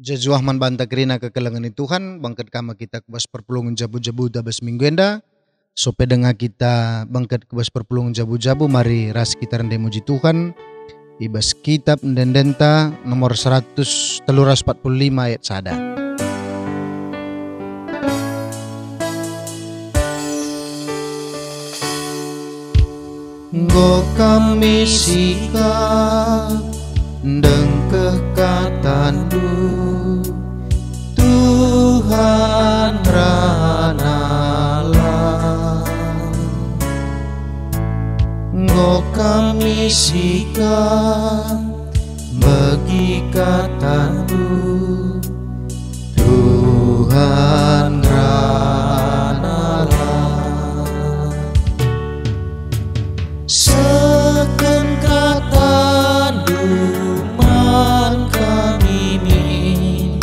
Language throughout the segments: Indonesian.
Jajuah man banta kerina kekelangan Tuhan, bangkat kama kita kubas perpulungan jabu-jabu dabas minggu enda. So pedenga kita bangkat kubas perpulungan jabu-jabu, mari ras kita rendai muji Tuhan. Ibas kitab ndendenta nomor 145 ayat sada. Nggo kami sikap dengkeh katandu Tuhan ranalah, nggo kami sikap bagi katandu Tuhan ranalah. Seken katandu man kami min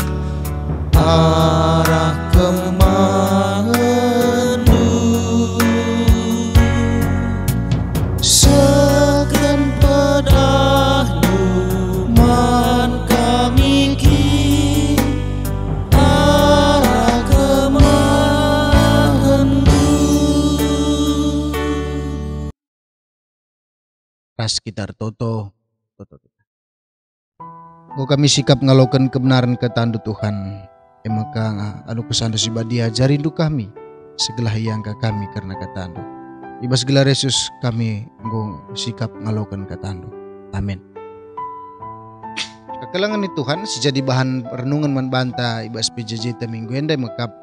arah kemangendu, seken pedahdu man kami kin arah kemangendu. Ras kitar toto. Kau kami sikap ngalokan kebenaran ketandu Tuhan. Maka anu kesandu si badia jarindu kami segala yang ke kami karena ketandu. Ibas gelar Yesus kami nggo sikap ngalokan ketandu. Amin. Kekelangan ni Tuhan si jadi bahan renungan membanta ibas PJJ minggu endai mekap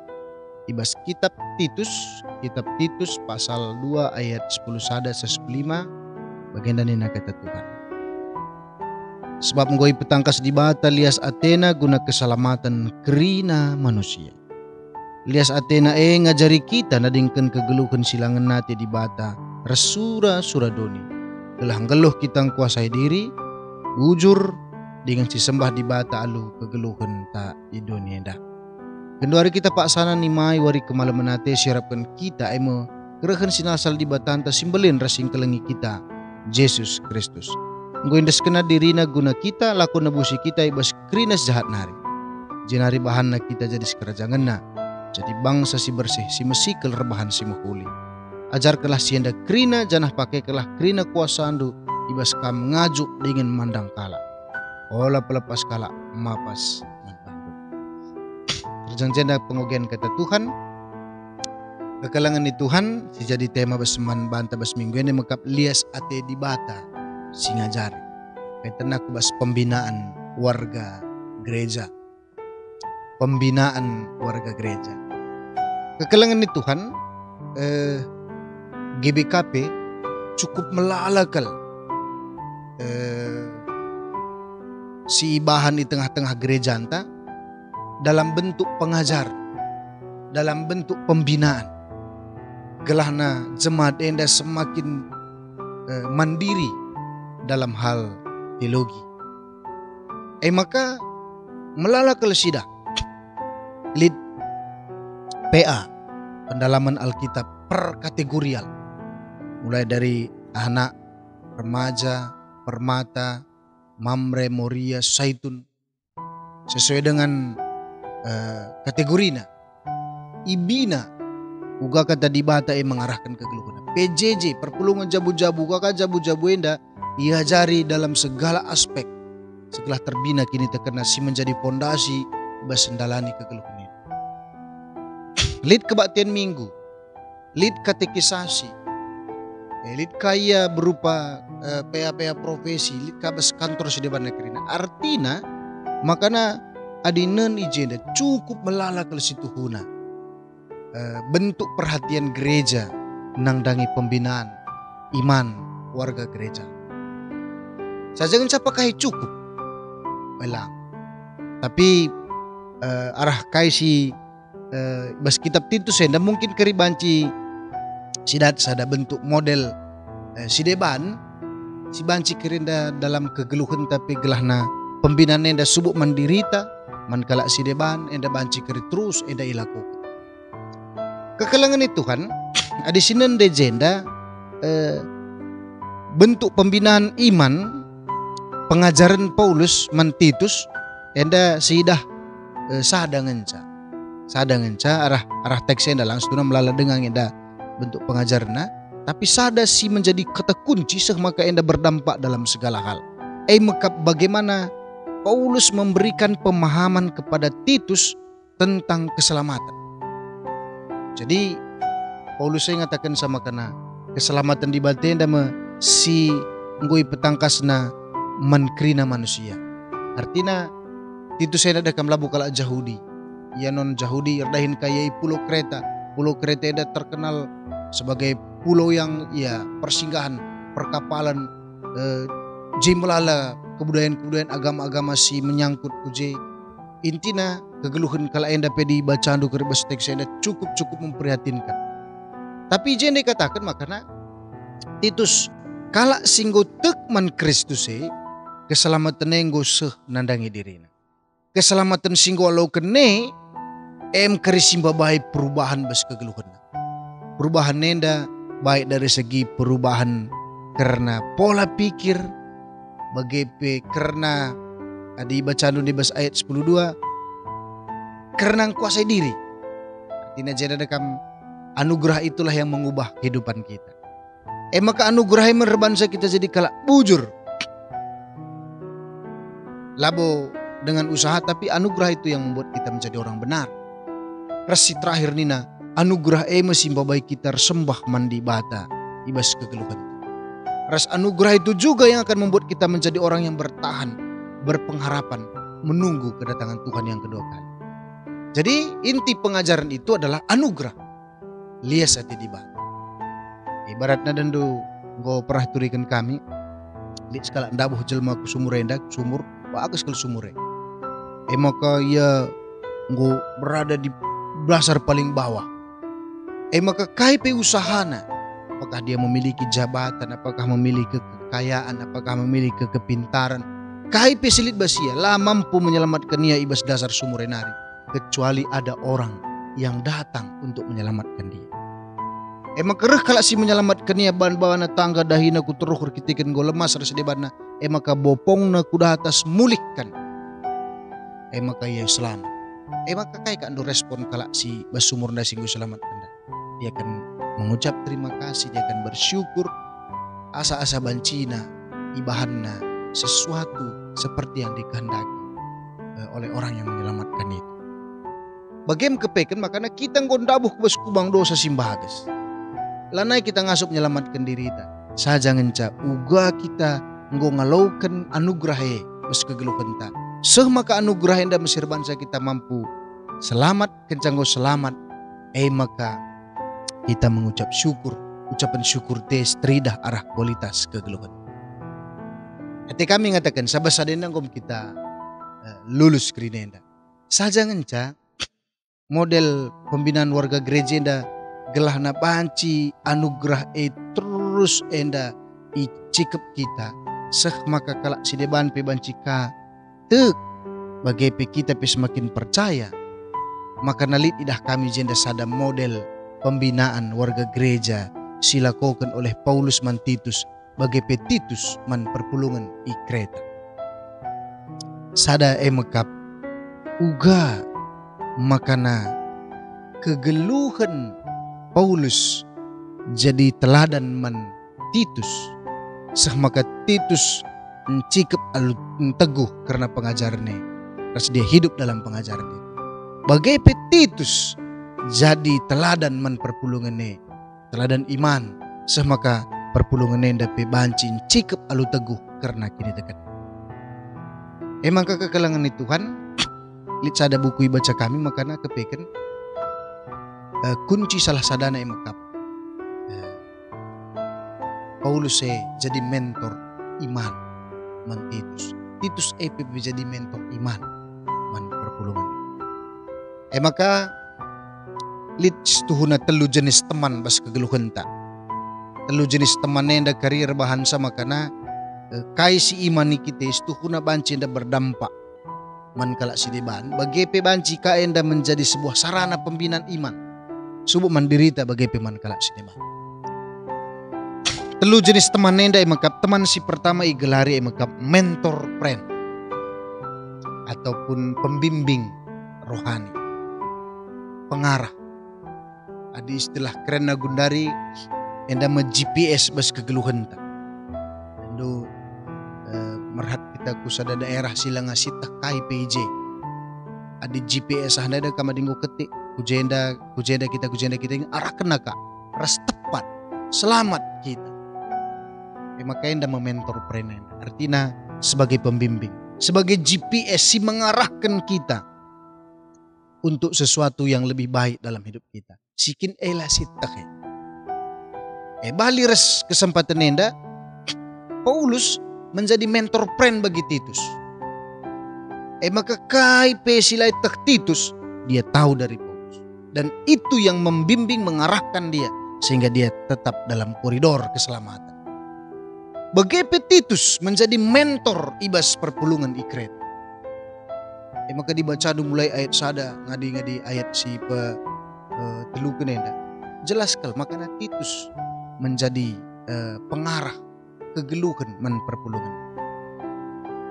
ibas kitab Titus pasal 2 ayat 10 sada 15 bagian dan ina kata Tuhan. Sebab menggoi petangkas di bata lias Athena guna keselamatan kerina manusia. Lias Athena ngajari kita nadingkan kegeluhan silangan nati di bata resura suradoni. Telah ngeluh kita kuasai diri, bujur dengan si sembah di bata alu kegeluhan tak di dunia dah. Kenduari kita pak sana ni mai wari kemalaman nate siarapkan kita emo kerehan sinasal di batanta simbelin rasing kelengi kita Yesus Kristus. Nggoindas kena dirina guna kita laku nebusi kita ibas krinas jahat nari. Jenari bahan na kita jadi sekerajangan na. Jadi bangsa si bersih si mesikal rebahan si muhuli. Ajar kelah sienda krina janah pakai kelah krina kuasandu ibas kam ngajuk dengan mandang kala. Olah pelepas kala mapas manbandu. Terjangjenda pengogian kata Tuhan. Kekelangan ni Tuhan si jadi tema beseman banta bas minggu ini mekap lias ate di bata si ngajari. Kaitan aku bas pembinaan warga gereja. Pembinaan warga gereja. Kekelangan ni Tuhan GBKP cukup melalakal si ibahan di tengah-tengah gereja anta dalam bentuk pengajar, dalam bentuk pembinaan. Gelahna jemaat enda semakin mandiri dalam hal teologi. Maka melalakal sida lead PA pendalaman Alkitab per kategorial, mulai dari anak, remaja, permata, mamre, moria, saitun, sesuai dengan kategorina. Ibina uga kata di bata mengarahkan kegeluhan. PJJ perpulungan jabu-jabu uga jabu-jabu enda diajari dalam segala aspek. Setelah terbina kini terkena si menjadi pondasi basendalani kegeluhan ini. Lead kebaktian minggu, lead katekisasi, lead kaya berupa PA profesi, lead kabas kantor sedeban negeri. Artinya makana adinan ijenda cukup melalakal situhuna. Bentuk perhatian gereja nangdangi pembinaan iman warga gereja. Saya jangan capakai cukup belang. Tapi arah kai si bas kitab Titus enda mungkin keribanci sidat sada bentuk model si deban si banci kerinda dalam kegeluhan tapi gelahna pembinaan enda subuk mandirita man kalak si deban enda banci keri terus enda ilakukan. Kekelangan itu Tuhan ada sinan dejenda bentuk pembinaan iman pengajaran Paulus man Titus enda sidah sadangenca arah teksnya langsung melala dengan enda bentuk pengajarna, tapi sada si menjadi kata kunci maka enda berdampak dalam segala hal. Maka bagaimana Paulus memberikan pemahaman kepada Titus tentang keselamatan. Jadi Paulus saya ngatakan sama kena keselamatan di batenda si ngoi petangkasna mankrina manusia. Artinya Titus saya ada kam labu kala Yahudi. Ya non Yahudi erdahin kayai pulau Kreta. Pulau Kreta ada terkenal sebagai pulau yang ya persinggahan perkapalan jimlala kebudayaan agama-agama si menyangkut kuje. Intina kegeluhan kala enda pedi bacandu kerbes teks enda cukup memprihatinkan. Tapi jende katakan makana Titus kala singgo tekman Kristus keselamatan enggo seh nandangi dirina. Keselamatan singgo alau kene kerisimba baik perubahan bes kegeluhan. Perubahan nenda baik dari segi perubahan karena pola pikir, bagepe karena adi bacaan di bas ayat 10:2 karena kuasai diri. Artinya jadi dekam anugerah itulah yang mengubah kehidupan kita. Maka anugerah yang menerbansa kita jadi kalak bujur. Labo dengan usaha, tapi anugerah itu yang membuat kita menjadi orang benar. Resi terakhir nina anugerah mesin babai kita sembah mandi bata ibas kegeluhan. Ras anugerah itu juga yang akan membuat kita menjadi orang yang bertahan, berpengharapan, menunggu kedatangan Tuhan yang kedua kali. Jadi inti pengajaran itu adalah anugerah. Lias hati di bata. Ibaratnya dendu go perah turikan kami di skala ndabuh jelma ku sumur endak sumur bagus ke sumure. Maka ia go berada di dasar paling bawah. Maka KP usahana, apakah dia memiliki jabatan, apakah memiliki kekayaan, apakah memiliki kepintaran, KP silit basia lah mampu menyelamatkan ia ibas dasar sumur enari, kecuali ada orang yang datang untuk menyelamatkan dia. Maka reh kalau si menyelamatkan ia bahan-bahan tangga dahina ku teruh kitikan go lemas rasa debana. Maka bopongna kuda atas mulihkan. Maka ia selamat. Maka kai kan respon kalau si basumur nasi go selamat kanda. Dia akan mengucap terima kasih, dia akan bersyukur. Asa-asa bancina ibahanna sesuatu seperti yang dikehendaki oleh orang yang menyelamatkan itu. Bagaimana kepekan makanya kita ngondabuh kubas kubang dosa simbahages. Lanai kita ngasup menyelamatkan diri kita. Saja ngenca uga kita nggo ngalaukan anugerah bes kegeluhan ta. Maka anugerah enda mesir bangsa kita mampu selamat kencang go selamat. Maka kita mengucap syukur. Ucapan syukur tes teridah arah kualitas kegeluhan. Hati kami mengatakan sabasadenda ngom kita lulus kerinenda. Saja ngenca model pembinaan warga gereja enda gelah na banci anugerah terus enda icikep kita maka kalak si deban pe banci ka tek bagai pe kita pe semakin percaya maka nalit idah kami jenda sada model pembinaan warga gereja silakokan oleh Paulus man Titus bagai pe Titus man perpulungan i Kreta sada mekap uga makana kegeluhan Paulus jadi teladan man Titus. Maka Titus mencikap teguh karena pengajarannya. Terus dia hidup dalam pengajarannya. Bagai Titus jadi teladan man perpulungannya. Teladan iman. Maka perpulungannya dapat bancin cikap alu teguh karena kini dekat. Emang kekekalangan itu Tuhan. Lihat ada buku baca kami makanya kepekan. Kunci salah sadana emakap Paulus jadi mentor iman man Titus jadi mentor iman man perpulungan. Maka lit tuhuna telu jenis teman bas kegeluhan tak telu jenis teman enda karir bahan sama karena kai si iman ni kita tuhuna banci enda berdampak man kalak si deban bagi pe banci ka enda menjadi sebuah sarana pembinaan iman. Subuh mandirita bagai peman kalak sinema. Telu jenis teman nenda emakap teman si pertama igelari emakap mentor friend ataupun pembimbing rohani, pengarah. Ada istilah keren na gundari enda me GPS bas kegeluhan ta. Endo merhat kita kusada daerah silang asita kai PJ. Ada GPS anda ada kamadingo ketik kujenda kita arah kena kak ras tepat selamat kita. Makanya anda mementor prenen artinya sebagai pembimbing, sebagai GPS si mengarahkan kita untuk sesuatu yang lebih baik dalam hidup kita. Sikin ela sitak bali res kesempatan enda Paulus menjadi mentor friend bagi Titus. Maka kai pesilai tak Titus dia tahu dari Paulus dan itu yang membimbing mengarahkan dia sehingga dia tetap dalam koridor keselamatan. Bagi Titus menjadi mentor ibas perpulungan ikret. Maka dibaca mulai ayat sada ngadi ayat si telu kenenda. Jelaskan makanya Titus menjadi pengarah kegeluhan men perpulungan.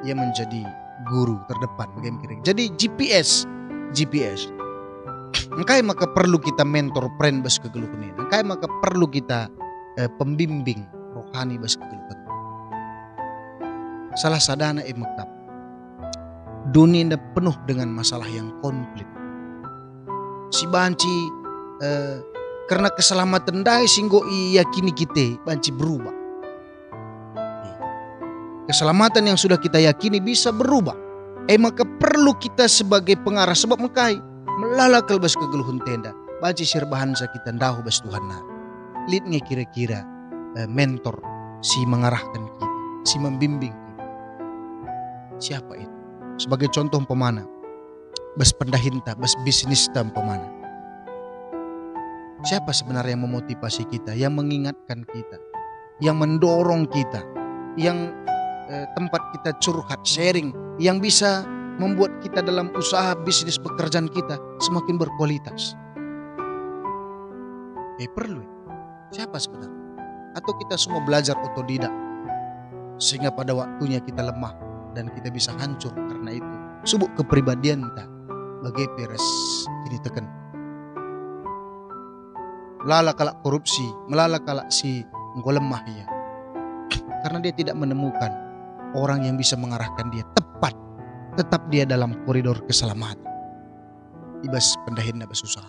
Ia menjadi guru terdepan bagaimana. Jadi GPS. Engkai maka perlu kita mentor friend bas kegeluhan ini. Engkai maka perlu kita pembimbing rohani bas kegeluhan. Salah sadana maktab. Dunia ini penuh dengan masalah yang konflik. Si banci karena keselamatan dai singgo yakini kita banci berubah. Keselamatan yang sudah kita yakini bisa berubah. Maka perlu kita sebagai pengarah sebab mekai melalakal bas kegeluhan tenda. Banci sirbahan kita ndahu bas Tuhan na. Lidnya kira-kira mentor si mengarahkan kita, si membimbing kita. Siapa itu? Sebagai contoh pemana, bas pendahinta, bas bisnis pemana. Siapa sebenarnya yang memotivasi kita, yang mengingatkan kita, yang mendorong kita, yang tempat kita curhat, sharing, yang bisa membuat kita dalam usaha bisnis pekerjaan kita semakin berkualitas. Perlu. Siapa sebenarnya? Atau kita semua belajar otodidak sehingga pada waktunya kita lemah dan kita bisa hancur karena itu. Subuk kepribadian kita bagai peres ini tekan. Melala kalak korupsi, melala kalak si engkau lemah ya. Karena dia tidak menemukan orang yang bisa mengarahkan dia tepat. Tetap dia dalam koridor keselamatan. Ibas pendahin ibas usaha.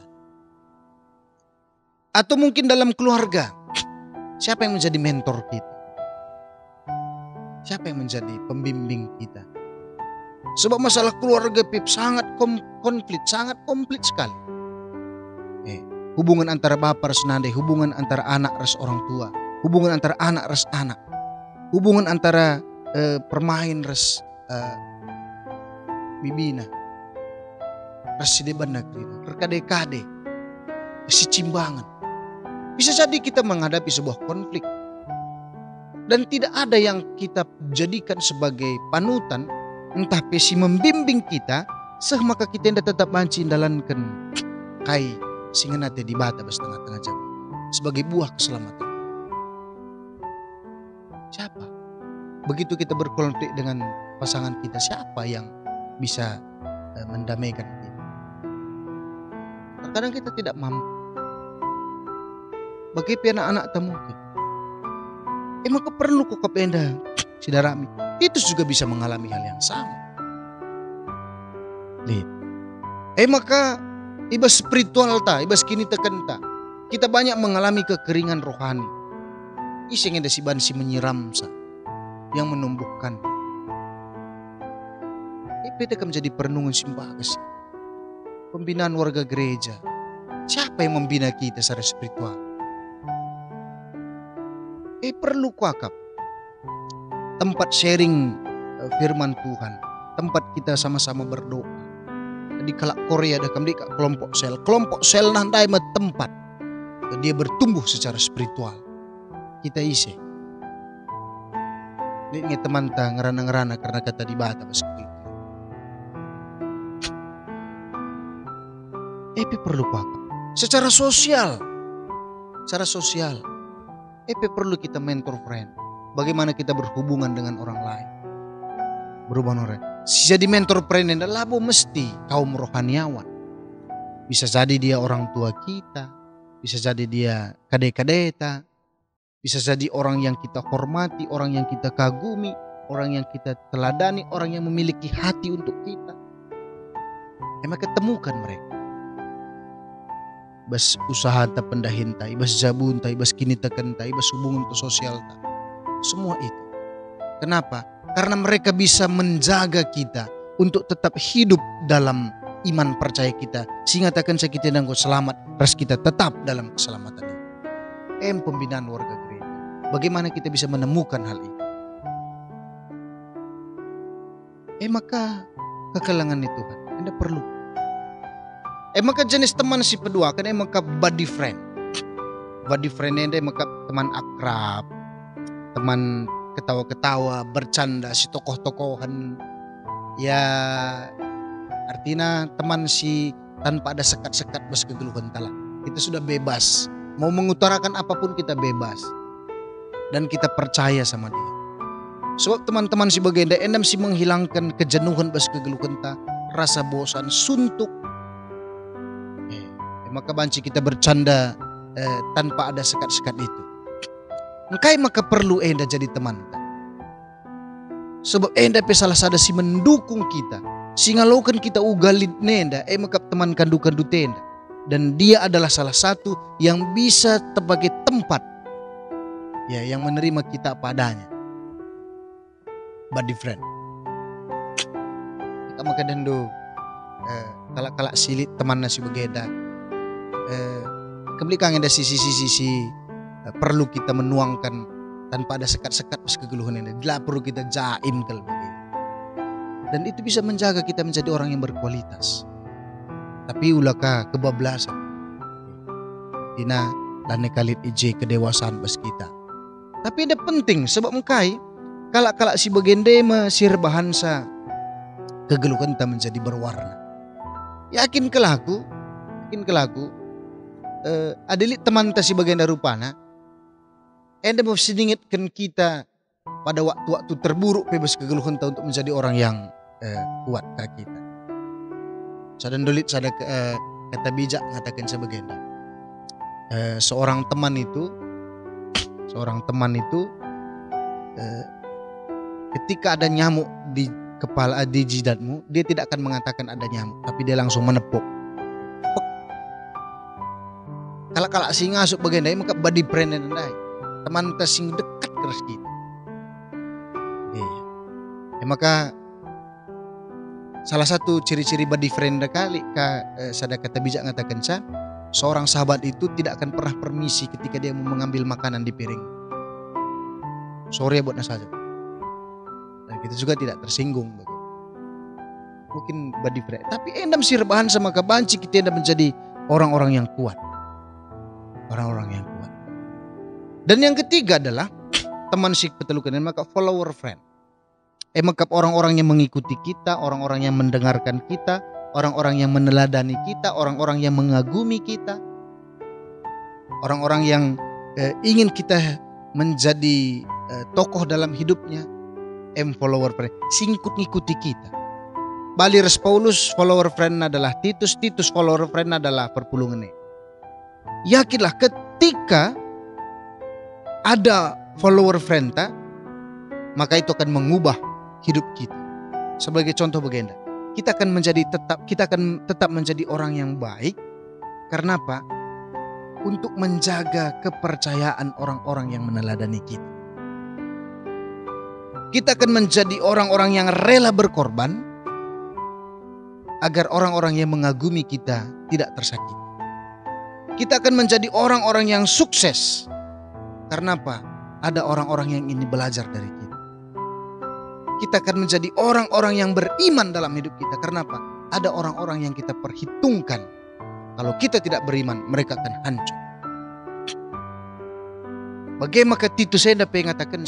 Atau mungkin dalam keluarga. Siapa yang menjadi mentor kita? Siapa yang menjadi pembimbing kita? Sebab masalah keluarga sangat komplit sekali. Hubungan antara bapak res nande, hubungan antara anak res orang tua, hubungan antara anak res anak, hubungan antara permain res bibina, res sideban negeri, rekade-kade, si cimbangan. Bisa jadi kita menghadapi sebuah konflik. Dan tidak ada yang kita jadikan sebagai panutan, entah pesi membimbing kita, maka kita tidak tetap manci dalankan kai sehingga nanti dibata setengah-tengah jam sebagai buah keselamatan. Siapa? Begitu kita berkonflik dengan pasangan kita, siapa yang bisa mendamaikan kita? Terkadang kita tidak mampu. Bagi anak-anak tak mungkin. Maka perlu kok kependa sidarami. Titus juga bisa mengalami hal yang sama. Lihat. Maka ibas spiritual ibas kini tekan ta. Kita banyak mengalami kekeringan rohani. Iseng ada si bansi menyiram yang menumbuhkan. Kita akan menjadi perenungan simbah kasih. Pembinaan warga gereja. Siapa yang membina kita secara spiritual? Perlu kuakap tempat sharing firman Tuhan, tempat kita sama-sama berdoa. Di kalak Korea ada kami kelompok sel nandai tempat dia bertumbuh secara spiritual. Kita isi. Ini teman ta ngerana-ngerana karena kata dibata seperti itu. Perlu kuakap secara sosial. Perlu kita mentor friend. Bagaimana kita berhubungan dengan orang lain. Berhubungan orang. Si jadi mentor pren enda labo mesti kaum rohaniawan. Bisa jadi dia orang tua kita, bisa jadi dia kade-kadeta, bisa jadi orang yang kita hormati, orang yang kita kagumi, orang yang kita teladani, orang yang memiliki hati untuk kita. Maka temukan mereka. Bas usaha ta pendahin ta, ibas jabun ta, ibas kini tekan ta, ibas hubungan ta sosial ta. Semua itu. Kenapa? Karena mereka bisa menjaga kita untuk tetap hidup dalam iman percaya kita. Sehingga takkan kita dan selamat, ras kita tetap dalam keselamatan itu. Pembinaan warga gereja. Bagaimana kita bisa menemukan hal itu? Maka kekalangan itu kan, Anda perlu. Maka jenis teman si kedua kan maka buddy friend. Buddy friend anda maka teman akrab, teman ketawa-ketawa, bercanda, si tokoh-tokohan. Ya artinya teman si tanpa ada sekat-sekat bas kegeluhan tala. Kita sudah bebas. Mau mengutarakan apapun kita bebas. Dan kita percaya sama dia. Sebab teman-teman si bagenda endam si menghilangkan kejenuhan bas kegeluhan ta, rasa bosan, suntuk. Maka banci kita bercanda tanpa ada sekat-sekat itu. Maka perlu enda jadi teman. Sebab enda salah sada si mendukung kita. Sehingga laukan kita ugalit nenda. Maka teman kandu-kandu tenda. Dan dia adalah salah satu yang bisa sebagai tempat. Ya, yang menerima kita padanya. Buddy friend. Kita maka dendo. Kalak-kalak silit teman nasi begeda. Kembali kangen ada sisi-sisi perlu kita menuangkan tanpa ada sekat-sekat pas kegeluhan ini. Bila perlu kita jaim kalau begitu. Dan itu bisa menjaga kita menjadi orang yang berkualitas. Tapi ulaka kebablasan. Tina lane kalit ije kedewasaan bas kita. Tapi ada penting sebab mengkai kalak-kalak si bagende mesir bahansa kegeluhan kita menjadi berwarna. Yakin kelaku adelit teman ta si bagenda rupana enda mau sedingitkan kita pada waktu-waktu terburuk bebas kegeluhan ta untuk menjadi orang yang kuat ke kita. Sadan dolit sada kata bijak mengatakan sebagenda. Seorang teman itu ketika ada nyamuk di kepala di jidatmu, dia tidak akan mengatakan ada nyamuk, tapi dia langsung menepuk. Kalau sing ngasuk bagian maka body friend dan teman sing dekat keras kita. Maka salah satu ciri-ciri body friend kali sada kata bijak ngatakan seorang sahabat itu tidak akan pernah permisi ketika dia mau mengambil makanan di piring. Sorry buat saja. Dan kita juga tidak tersinggung. Mungkin body friend, tapi endam sirbahan sama kebanci kita endam menjadi orang-orang yang kuat. Orang-orang yang kuat. Dan yang ketiga adalah teman sik petelukan maka follower friend. Maka orang-orang yang mengikuti kita, orang-orang yang mendengarkan kita, orang-orang yang meneladani kita, orang-orang yang mengagumi kita, orang-orang yang ingin kita menjadi tokoh dalam hidupnya. Follower friend, singkut ngikuti kita. Baliras Paulus follower friend adalah Titus, Titus follower friend adalah perpulungan. Yakinlah ketika ada follower friend maka itu akan mengubah hidup kita. Sebagai contoh begenda, kita akan tetap menjadi orang yang baik. Karena apa? Untuk menjaga kepercayaan orang-orang yang meneladani kita. Kita akan menjadi orang-orang yang rela berkorban agar orang-orang yang mengagumi kita tidak tersakiti. Kita akan menjadi orang-orang yang sukses. Karena apa? Ada orang-orang yang ingin belajar dari kita. Kita akan menjadi orang-orang yang beriman dalam hidup kita. Karena apa? Ada orang-orang yang kita perhitungkan. Kalau kita tidak beriman, mereka akan hancur. Bagaimana Titus saya dapat mengatakan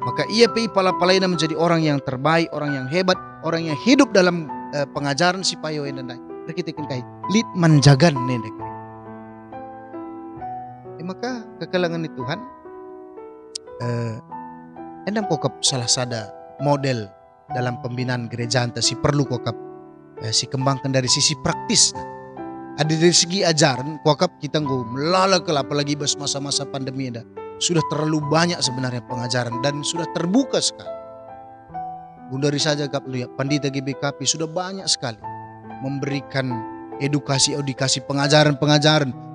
maka ia pala-palaina menjadi orang yang terbaik, orang yang hebat, orang yang hidup dalam pengajaran si payo dan lain. Kita kan kai lid menjagan nendek. Maka kekalangan itu Tuhan endam kokap salah sada model dalam pembinaan gereja anta si perlu kokap si kembangkan dari sisi praktis. Ada dari segi ajaran kokap kita nggo melalak apalagi pas masa-masa pandemi ada. Sudah terlalu banyak sebenarnya pengajaran dan sudah terbuka sekali. Gundari saja kap lihat Pandita GBKP sudah banyak sekali memberikan edukasi pengajaran.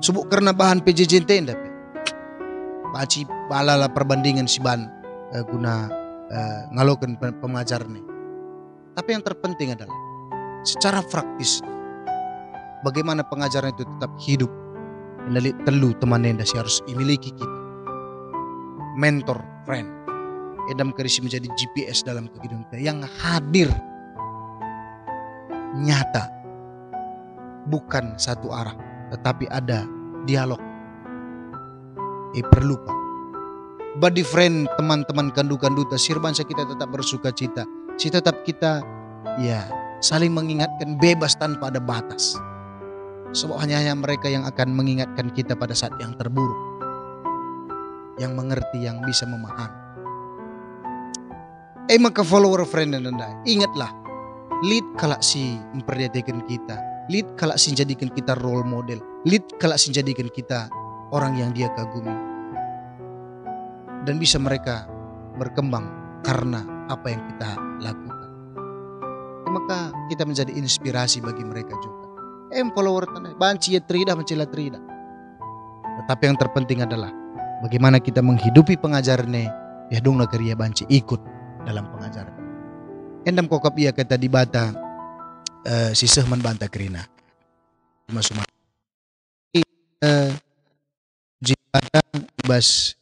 Sebut karena bahan PJJ tenda. Baci balala perbandingan si ban guna ngalokan pengajaran ini. Tapi yang terpenting adalah secara praktis bagaimana pengajaran itu tetap hidup. Ini telu teman yang harus dimiliki kita. Mentor, friend. Edam kerisi menjadi GPS dalam kehidupan kita yang hadir nyata, bukan satu arah, tetapi ada dialog. Perlu Pak. Body friend, teman-teman kandu-kanduta, sirbansa kita tetap bersuka cita. Tetap kita saling mengingatkan bebas tanpa ada batas. Sebab hanya mereka yang akan mengingatkan kita pada saat yang terburuk. Yang mengerti, yang bisa memahami. Maka follower friend dan anda, ingatlah, lead kalak si memperhatikan kita, lead kalak si jadikan kita role model, lead kalak si jadikan kita orang yang dia kagumi. Dan bisa mereka berkembang karena apa yang kita lakukan. Maka kita menjadi inspirasi bagi mereka juga. Follower tanah, banci ya trida, mencela trida. Tetapi yang terpenting adalah bagaimana kita menghidupi pengajarannya, dong negeri banci ikut dalam pengajaran. Endam kokap ia kata di bata si sehman banta kerina. Masuk jibata bas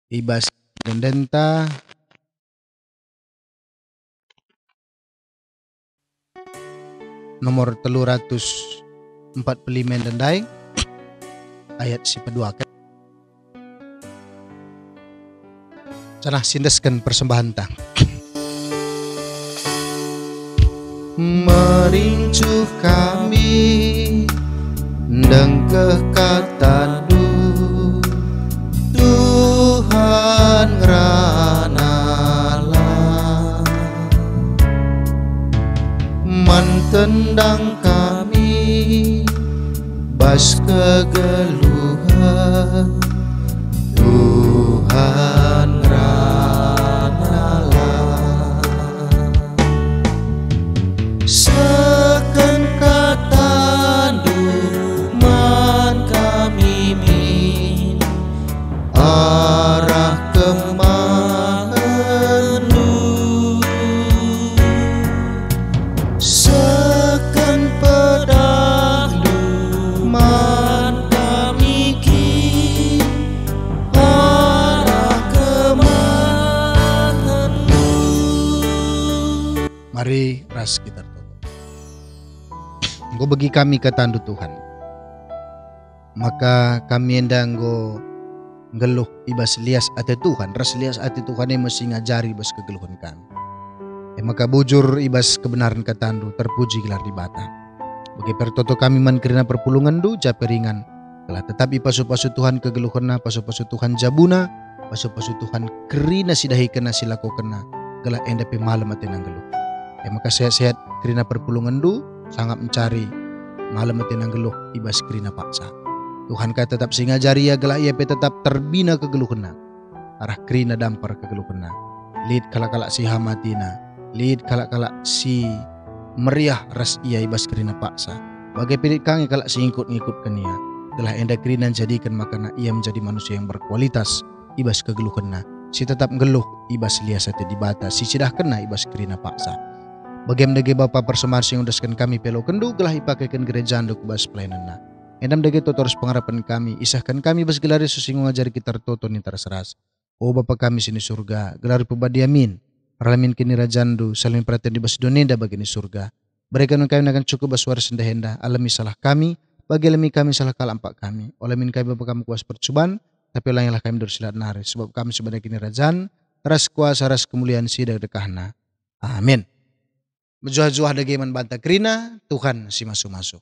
ibas dendenta nomor 345 dendai ayat si kedua. Canah sindeskan persembahan tang. Merincuh kami dengkeh katadu Tuhan ngranala mantendang kami bas kegeluhan Tuhan ngranala seken katandu man kami min arah kemanu seken pedang man kami kin arah kemanu. Mari ras kita tutup. Engkau bagi kami ketandu Tuhan, maka kami endang go ngeluh ibas lias ate Tuhan, ras lias ate Tuhan yang mesti ngajari ibas kegeluhan kami. Maka bujur ibas kebenaran ketandu terpuji gelar di bata. Bagi pertoto kami man kerina perpulungan du japeringan. Telah tetapi pasu-pasu Tuhan kegeluhan na, pasu-pasu Tuhan jabuna, pasu-pasu Tuhan kerina sidahi kena silako kena. Gelah endapi malam ate nang geluh. Maka sehat-sehat kerina perpulungan du sangat mencari malam ate nang geluh ibas kerina paksa. Tuhan ka tetap singajari ya gelak ia tetap terbina kegeluhna. Arah krina dampar kegeluhna. Lid kalak-kalak si hamatina. Lid kalak-kalak si meriah ras ia ibas krina paksa. Bagai pilit kangi kalak si ngikut-ngikut kenia. Gelah enda krina jadikan makana ia menjadi manusia yang berkualitas ibas kegeluhna. Si tetap ngeluh ibas liasate di bata. Si cidah kena ibas krina paksa. Bagaimana Bapa persemar sing undaskan kami pelo kendu gelah ipakaikan gereja anduk bas pelayananna. Endam dage totorus pengharapan kami, isahkan kami bas gelari susingung ngajari kita toto ni terseras. O Bapa kami sini surga, gelari pebadi amin. Parlamin kini rajandu, saling perhatian di bas donenda bagini surga. Berikan kami akan cukup bas waris henda, alami salah kami, bagi alami kami salah kalampak kami. Olamin kami Bapa kami kuas percuban, tapi ulangilah kami dorsilat nari, sebab kami sebagai kini rajan, ras kuasa ras kemuliaan sidak dekahna. Amin. Menjuah-juah dageman banta kerina, Tuhan si masuk-masuk.